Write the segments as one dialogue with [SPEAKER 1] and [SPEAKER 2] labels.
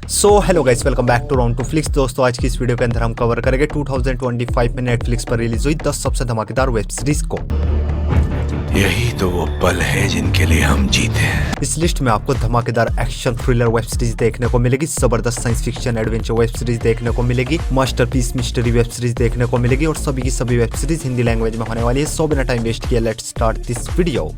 [SPEAKER 1] Hello guys, welcome back to round two flicks. दोस्तों, आज की इस वीडियो के अंदर हम कवर करेंगे 2025 में नेटफ्लिक्स पर रिलीज हुई 10 सबसे धमाकेदार वेब सीरीज को।
[SPEAKER 2] यही तो वो पल है जिनके लिए हम जीते हैं।
[SPEAKER 1] इस लिस्ट में आपको धमाकेदार एक्शन थ्रिलर वेब सीरीज देखने को मिलेगी, जबरदस्त science fiction adventure web series देखने को मिलेगी, मास्टरपीस मिस्ट्री वेब सीरीज देखने को मिलेगी और सभी की सभी वेब सीरीज हिंदी लैंग्वेज में होने वाली है। सो बिना टाइम वेस्ट किए लेट्स स्टार्ट दिस वीडियो।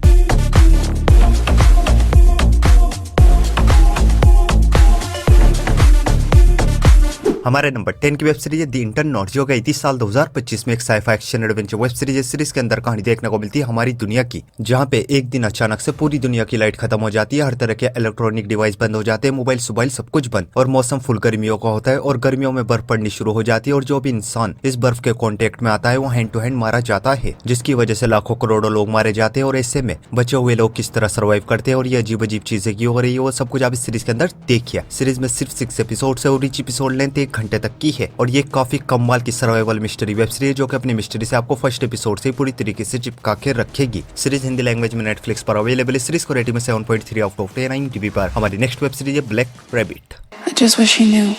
[SPEAKER 1] हमारे नंबर 10 की वेब सीरीज है द इंटरनॉट, जो गई थी साल 2025 में एक scifi action adventure web series है। सीरीज के अंदर कहानी देखने को मिलती है हमारी दुनिया की, जहां पे एक दिन अचानक से पूरी दुनिया की लाइट खत्म हो जाती है, हर तरह के इलेक्ट्रॉनिक डिवाइस बंद हो जाते हैं, मोबाइल सुबाइल सब कुछ बंद, और मौसम फुल गर्मियों का होता है और गर्मियों में बर्फ पड़नी शुरू हो जाती है और जो भी इंसान इस बर्फ के कॉन्टेक्ट में आता है वो हैंड टू हैंड मारा जाता है, जिसकी वजह से लाखों करोड़ों लोग मारे जाते हैं। और ऐसे में बचे हुए लोग किस तरह सर्वाइव करते हैं और ये अजीब अजीब चीजें क्यों हो रही है, वो सब कुछ आप इस सीरीज के अंदर देखिए। सीरीज में सिर्फ 6 एपिसोड है और ईच एपिसोड लेंथ 1 घंटे तक की है और ये काफी कमाल की सर्वाइवल मिस्ट्री वेब सीरीज, जो कि अपनी मिस्ट्री से आपको फर्स्ट एपिसोड से पूरी तरीके से चिपका के रखेगी। सीरीज हिंदी लैंग्वेज में नेटफ्लिक्स पर अवेलेबल है। सीरीज को रेटिंग में 7.3 आउट ऑफ 10 IMDb पर। हमारी नेक्स्ट वेब सीरीज है black rabbit.
[SPEAKER 3] I just wish he knew.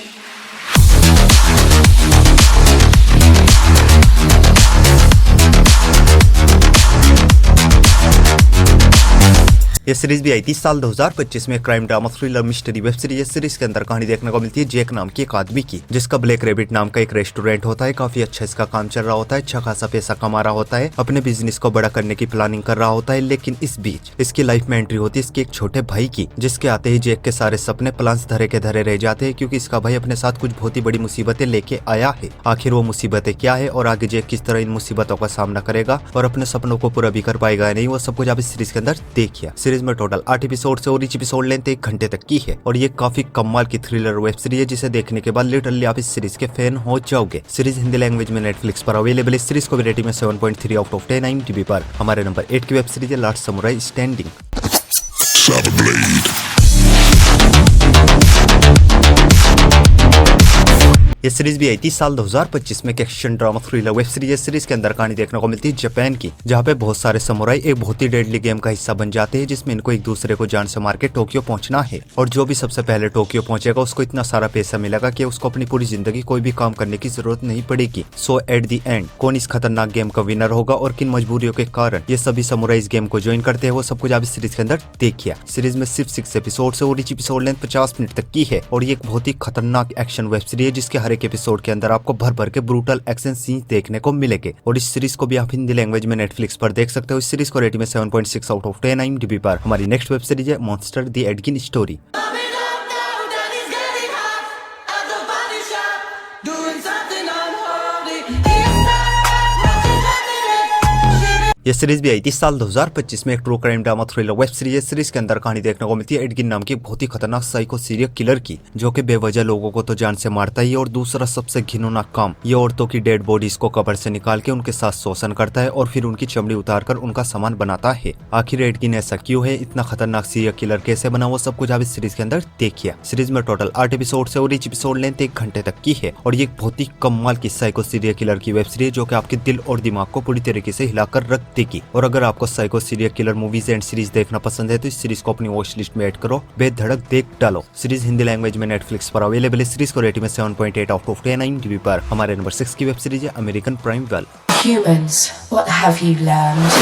[SPEAKER 1] ये सीरीज भी आई थी साल 2025 में। Crime drama thriller mystery web series. Series के अंदर कहानी देखने को मिलती है जैक नाम की एक आदमी की, जिसका ब्लैक रैबिट नाम का एक रेस्टोरेंट होता है। काफी अच्छा इसका काम चल रहा होता है, अच्छा खासा पैसा कमा रहा होता है, अपने बिजनेस को बड़ा करने की प्लानिंग कर रहा होता है। लेकिन इस बीच इसकी लाइफ में एंट्री होती है इसके एक छोटे भाई की, जिसके आते ही जैक के सारे सपने प्लान्स धरे के धरे रह जाते हैं, क्योंकि इसका भाई अपने साथ कुछ बहुत ही बड़ी मुसीबतें लेके आया है। आखिर वो मुसीबतें क्या है और आगे जैक किस तरह इन मुसीबतों का सामना करेगा और अपने सपनों को पूरा भी कर पाएगा या नहीं, वो सब कुछ आप इस सीरीज के अंदर देखिए। सीरीज में टोटल 8 एपिसोड से और ईच एपिसोड लेंथ 1 घंटे तक की है और ये काफी कमाल की थ्रिलर वेब सीरीज है, जिसे देखने के बाद लिटरली आप इस सीरीज के फैन हो जाओगे। सीरीज हिंदी लैंग्वेज में नेटफ्लिक्स पर अवेलेबल है। सीरीज को भी रेटिंग में 7.3 आउट ऑफ 10 IMDb पर। हमारे नंबर 8 की वेब सीरीज है लास्ट समुराई स्टैंडिंग। ये सीरीज भी आई थी साल 2025 में। Action drama thriller web series. Series के अंदर कहानी देखने को मिलती है जापान की, जहाँ पे बहुत सारे समुराई एक बहुत ही डेडली गेम का हिस्सा बन जाते हैं, जिसमें इनको एक दूसरे को जान से मार के टोक्यो पहुंचना है। और जो भी सबसे पहले टोक्यो पहुंचेगा उसको इतना सारा पैसा मिलेगा कि उसको अपनी पूरी जिंदगी कोई भी काम करने की जरूरत नहीं पड़ेगी। सो एट द एंड कौन इस खतरनाक गेम का विनर होगा और किन मजबूरियों के कारण ये सभी समुराई इस गेम को ज्वाइन करते हैं, वो सब कुछ आप इस सीरीज के अंदर देखिए। सीरीज में सिर्फ 6 एपिसोड है और ईच एपिसोड लेंथ 50 मिनट तक की है और ये एक बहुत ही खतरनाक एक्शन वेब सीरीज है, जिसके हर एक एपिसोड के अंदर आपको भर भर के ब्रूटल एक्शन सीन्स देखने को मिलेंगे। और इस सीरीज को भी आप हिंदी लैंग्वेज में नेटफ्लिक्स पर देख सकते हो। इस सीरीज को रेटिंग में 7.6 आउट ऑफ 10 IMDb पर। हमारी नेक्स्ट वेब सीरीज है मॉन्स्टर द एडगिन स्टोरी। यह सीरीज भी आई थी साल 2025 में। एक true crime drama thriller web series है। सीरीज के अंदर कहानी देखने को मिलती है एडगिन नाम की बहुत ही खतरनाक साइको सीरियल किलर की, जो कि बेवजह लोगों को तो जान से मारता ही है और दूसरा सबसे घिनौना काम ये औरतों की डेड बॉडीज को कब्र से निकाल के उनके साथ शोषण करता है और फिर उनकी चमड़ी उतार कर उनका सामान बनाता है। आखिर एडगिन ऐसा क्यों है, इतना खतरनाक सीरियल किलर कैसे बना, वो सब कुछ आप इस सीरीज के अंदर देखिए। सीरीज में टोटल 8 एपिसोड है और ईच एपिसोड लेंथ 1 घंटे तक की है और ये एक बहुत ही कमाल की साइको सीरियल किलर की वेब सीरीज, जो कि आपके दिल और दिमाग को पूरी तरीके से हिलाकर रख देगी। और अगर आपको psycho serial killer movies and series देखना पसंद है तो इस सीरीज को अपनी वॉच लिस्ट में ऐड करो, बेधड़क देख डालो। सीरीज हिंदी लैंग्वेज में नेटफ्लिक्स पर अवेलेबल है। सीरीज को रेटिंग में 7.8 आउट ऑफ 10 IMDb पर। हमारे नंबर 6 की वेब सीरीज है American prime well.
[SPEAKER 3] Humans, what have you learned?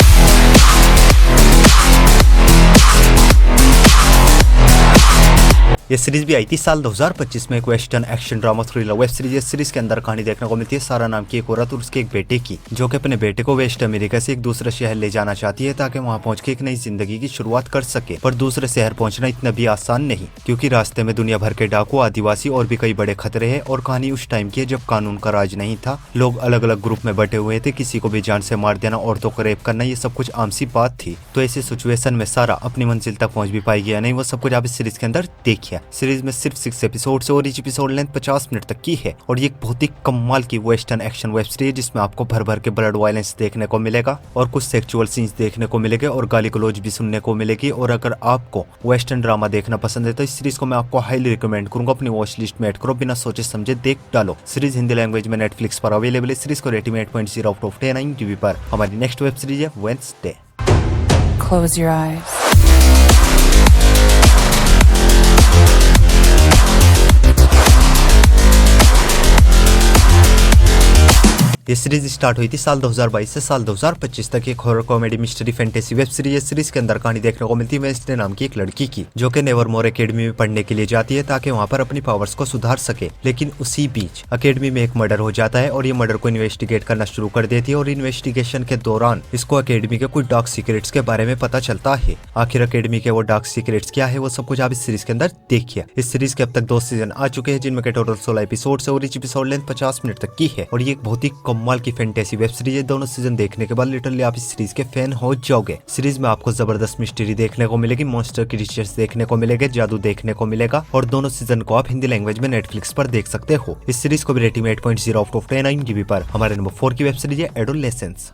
[SPEAKER 1] ये सीरीज भी आई थी साल 2025 में। एक western action drama thriller web series है। सीरीज के अंदर कहानी देखने को मिलती है सारा नाम की एक औरत और उसके एक बेटे की, जो कि अपने बेटे को वेस्ट अमेरिका से एक दूसरे शहर ले जाना चाहती है ताकि वहां पहुंच के एक नई जिंदगी की शुरुआत कर सके। पर दूसरे शहर पहुंचना इतना भी आसान नहीं, क्योंकि रास्ते में दुनिया भर के डाकू, आदिवासी और भी कई बड़े खतरे हैं। और कहानी उस टाइम की है जब कानून का राज नहीं था, लोग अलग अलग ग्रुप में बटे हुए थे, किसी को भी जान से मार देना, औरतों को रेप करना, ये सब कुछ आम सी बात थी। तो ऐसी सिचुएशन में सारा अपनी मंजिल तक पहुंच भी पाएगी या नहीं, वो सब कुछ आप इस सीरीज के अंदर देखिए। सीरीज में सिर्फ 6 एपिसोड से और ईच एपिसोड लेंथ 50 मिनट तक की है और ये एक बहुत ही कमाल की वेस्टर्न एक्शन वेब सीरीज, जिसमें आपको भर भर के ब्लड वायलेंस देखने को मिलेगा और कुछ सेक्सुअल सीन्स देखने को मिलेंगे और गाली गलौज भी सुनने को मिलेगी। और अगर आपको वेस्टर्न ड्रामा देखना पसंद है तो इस सीरीज को मैं आपको हाईली रिकमेंड करूंगा, अपनी वॉच लिस्ट में ऐड करो, बिना सोचे समझे देख डालो। सीरीज हिंदी लैंग्वेज में नेटफ्लिक्स पर अवेलेबल है। सीरीज को रेटिंग 8.0 आउट ऑफ 10 IMDb पर। हमारी नेक्स्ट वेब सीरीज है वेडनेसडे।
[SPEAKER 3] Close your eyes.
[SPEAKER 1] ये सीरीज स्टार्ट हुई थी साल 2022 से साल 2025 तक। एक horror comedy mystery fantasy web series. Series के अंदर कहानी देखने को मिलती है वेंसडे नाम की एक लड़की की, जो कि नेवरमोर एकेडमी में पढ़ने के लिए जाती है ताकि वहाँ पर अपनी पावर्स को सुधार सके। लेकिन उसी बीच एकेडमी में एक मर्डर हो जाता है और ये मर्डर को इन्वेस्टिगेट करना शुरू कर देती है और इन्वेस्टिगेशन के दौरान इसको एकेडमी के कुछ डार्क सीक्रेट्स के बारे में पता चलता है। आखिर एकेडमी के वो डार्क सीक्रेट्स क्या है, वो सब कुछ आप इस सीरीज के अंदर देखिए। इस सीरीज के अब तक 2 सीजन आ चुके हैं, जिनमें के टोटल 16 एपिसोड है और each एपिसोड लेंथ 50 मिनट तक की है। और ये एक बहुत ही कमाल की फैंटेसी वेब सीरीज है। दोनों सीजन देखने के बाद लिटरली आप इस सीरीज के फैन हो जाओगे। सीरीज में आपको जबरदस्त मिस्ट्री देखने को मिलेगी, मॉन्स्टर क्रीचर्स देखने को मिलेंगे, जादू देखने को मिलेगा और दोनों सीजन को आप हिंदी लैंग्वेज में नेटफ्लिक्स पर देख सकते हो। इस सीरीज को भी रेटिंग 8.0 आउट ऑफ 10 IMDb पर। हमारे नंबर 4 की वेब सीरीज है एडोलेसेंस।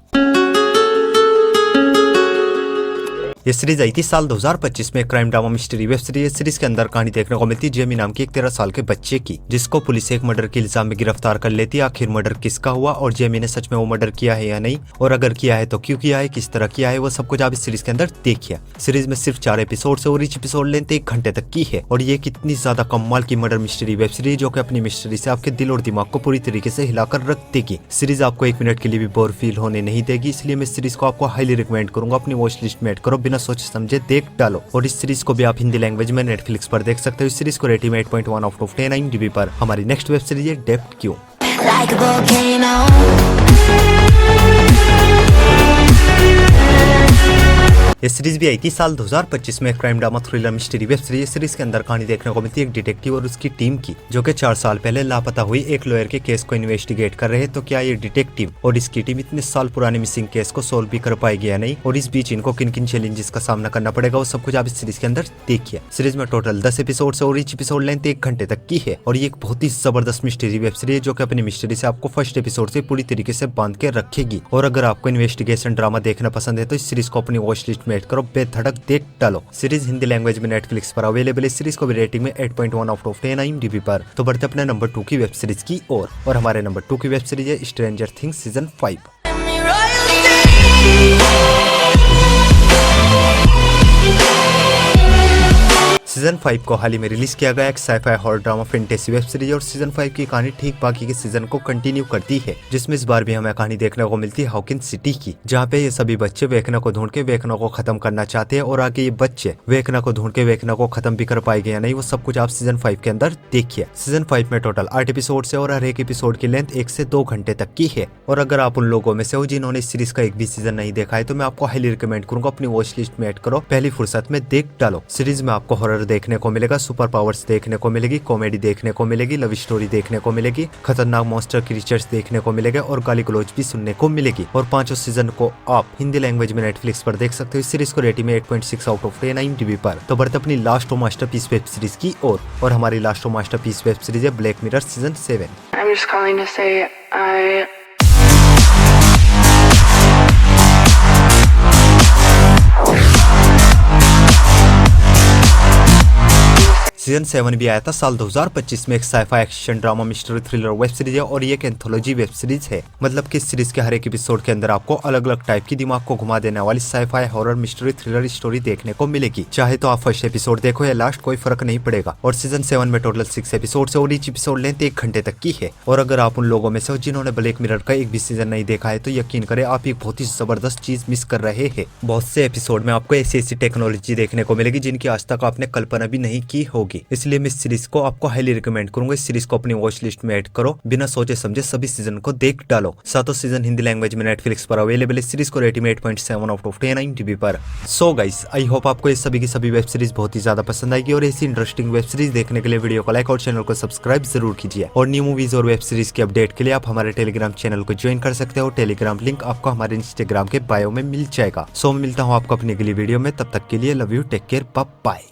[SPEAKER 1] ये सीरीज आई थी साल 2025 में। Crime drama mystery web series. Series के अंदर कहानी देखने को मिलती है जेमी नाम की एक 13 साल के बच्चे की, जिसको पुलिस एक मर्डर के इल्जाम में गिरफ्तार कर लेती है। आखिर मर्डर किसका हुआ और जेमी ने सच में वो मर्डर किया है या नहीं, और अगर किया है तो क्यों किया है, किस तरह किया है, वो सब कुछ आप इस सीरीज के अंदर देखिए। सीरीज में सिर्फ 4 एपिसोड है और each एपिसोड लेंथ 1 घंटे तक की है। और ये कितनी ज्यादा कमाल की मर्डर मिस्ट्री वेब सीरीज, जो कि अपनी मिस्ट्री से आपके दिल और दिमाग को पूरी तरीके से हिलाकर रख देगी। सीरीज आपको 1 मिनट के लिए भी बोर फील होने नहीं देगी, इसलिए मैं इस सीरीज को आपको हाईली रिकमेंड करूंगा। अपनी वॉच लिस्ट में ऐड करो, बिना सोचे समझे देख डालो। और इस सीरीज को भी आप हिंदी लैंग्वेज में नेटफ्लिक्स पर देख सकते हो। इस सीरीज को रेटिंग 8.1 आउट ऑफ 10 IMDb पर। हमारी नेक्स्ट वेब सीरीज है depth Q.
[SPEAKER 4] like a volcano.
[SPEAKER 1] ये सीरीज भी आई थी साल 2025 में। Crime drama thriller mystery web series. Series के अंदर कहानी देखने को मिलती है एक डिटेक्टिव और उसकी टीम की, जो कि 4 साल पहले लापता हुई एक लॉयर के केस को इन्वेस्टिगेट कर रहे हैं। तो क्या ये डिटेक्टिव और इसकी टीम इतने साल पुराने मिसिंग केस को सोल्व भी कर पाएगी या नहीं, और इस बीच इनको किन किन चैलेंजेस का सामना करना पड़ेगा, वो सब कुछ आप इस सीरीज के अंदर देखिए। सीरीज में टोटल 10 एपिसोड है और each एपिसोड लेंथ 1 घंटे तक की है। और ये एक बहुत ही जबरदस्त मिस्ट्री वेब सीरीज, जो कि अपनी मिस्ट्री से आपको फर्स्ट एपिसोड से पूरी तरीके से बांध के रखेगी। और अगर आपको इन्वेस्टिगेशन ड्रामा देखना पसंद है तो इस सीरीज को अपनी वॉच लिस्ट में ऐड करो, बेधड़क देख डालो। सीरीज हिंदी लैंग्वेज में नेटफ्लिक्स पर अवेलेबल है। सीरीज को भी रेटिंग में 8.1 आउट ऑफ 10 IMDb पर। तो बढ़ते अपने नंबर 2 की वेब सीरीज की ओर। और हमारे नंबर 2 की वेब सीरीज है स्ट्रेंजर थिंग्स सीजन 5। सीजन 5 को हाल ही में रिलीज किया गया एक scifi horror drama fantasy web series. और सीजन 5 की कहानी ठीक बाकी के सीजन को कंटिन्यू करती है, जिसमें इस बार भी हमें कहानी देखने को मिलती है हॉकिंस सिटी की, जहाँ पे ये सभी बच्चे वेकना को ढूंढ के वेकना को खत्म करना चाहते हैं। और आगे ये बच्चे वेकना को ढूंढ के वेकना को खत्म भी कर पाएंगे या नहीं, वो सब कुछ आप सीजन 5 के अंदर देखिए। सीजन 5 में टोटल 8 एपिसोड है और हर एक एपिसोड की लेंथ 1 से 2 घंटे तक की है। और अगर आप उन लोगों में से हो जिन्होंने इस सीरीज का एक भी सीजन नहीं देखा है, तो मैं आपको हाईली रिकमेंड करूंगा अपनी वॉच लिस्ट में ऐड करो, पहली फुर्सत में देख डालो। सीरीज में आपको हॉरर देखने को मिलेगा, सुपर पावर्स देखने को मिलेगी, कॉमेडी देखने को मिलेगी, लव स्टोरी देखने को मिलेगी, खतरनाक मॉन्स्टर क्रीचर्स देखने को मिलेगा और गाली गलौज भी सुनने को मिलेगी। और 5 सीजन को आप हिंदी लैंग्वेज में नेटफ्लिक्स पर देख सकते हो। इस सीरीज को रेटिंग में 8.6 आउट ऑफ 10 IMDb पर। तो बढ़ते अपनी लास्ट मास्टरपीस वेब सीरीज की ओर। और हमारी लास्ट मास्टरपीस वेब सीरीज है Black Mirror season 7।
[SPEAKER 5] I'm just calling to say I
[SPEAKER 1] season 7 भी आया था साल 2025 में। एक scifi action drama mystery thriller web series है और ये एक एंथोलॉजी वेब सीरीज है। मतलब कि इस सीरीज के हर एक एपिसोड के अंदर आपको अलग अलग टाइप की दिमाग को घुमा देने वाली scifi horror mystery thriller story देखने को मिलेगी। चाहे तो आप फर्स्ट एपिसोड देखो या लास्ट, कोई फर्क नहीं पड़ेगा। और सीजन 7 में टोटल 6 एपिसोड है और each एपिसोड लेंथ 1 घंटे तक की है। और अगर आप उन लोगों में से हो जिन्होंने ब्लैक मिरर का एक भी सीजन नहीं देखा है, तो यकीन करें आप एक बहुत ही जबरदस्त चीज मिस कर रहे हैं। बहुत से एपिसोड में आपको ऐसी टेक्नोलॉजी देखने को मिलेगी जिनकी आज तक आपने कल्पना भी नहीं की होगी। इसलिए मैं सीरीज को आपको हाईली रिकमेंड करूंगा। इस सीरीज को अपनी वॉच लिस्ट में ऐड करो, बिना सोचे समझे सभी सीजन को देख डालो। 7 सीजन हिंदी लैंग्वेज में नेटफ्लिक्स पर अवेलेबल है। सीरीज को रेटिंग 8.7 आउट ऑफ 10 IMDb पर। सो गाइस, आई होप आपको ये सभी की सभी वेब सीरीज बहुत ही ज्यादा पसंद आएगी। और ऐसी इंटरेस्टिंग वेब सीरीज देखने के लिए वीडियो को लाइक और चैनल को सब्सक्राइब जरूर कीजिए। और न्यू मूवीज और वेब सीरीज के अपडेट के लिए आप हमारे टेलीग्राम चैनल को ज्वाइन कर सकते हो। टेलीग्राम लिंक आपको हमारे इंस्टाग्राम के बायो में मिल जाएगा। सो मिलता हूँ आपको अपनी अगली वीडियो में, तब तक के लिए love you, take care, bye bye.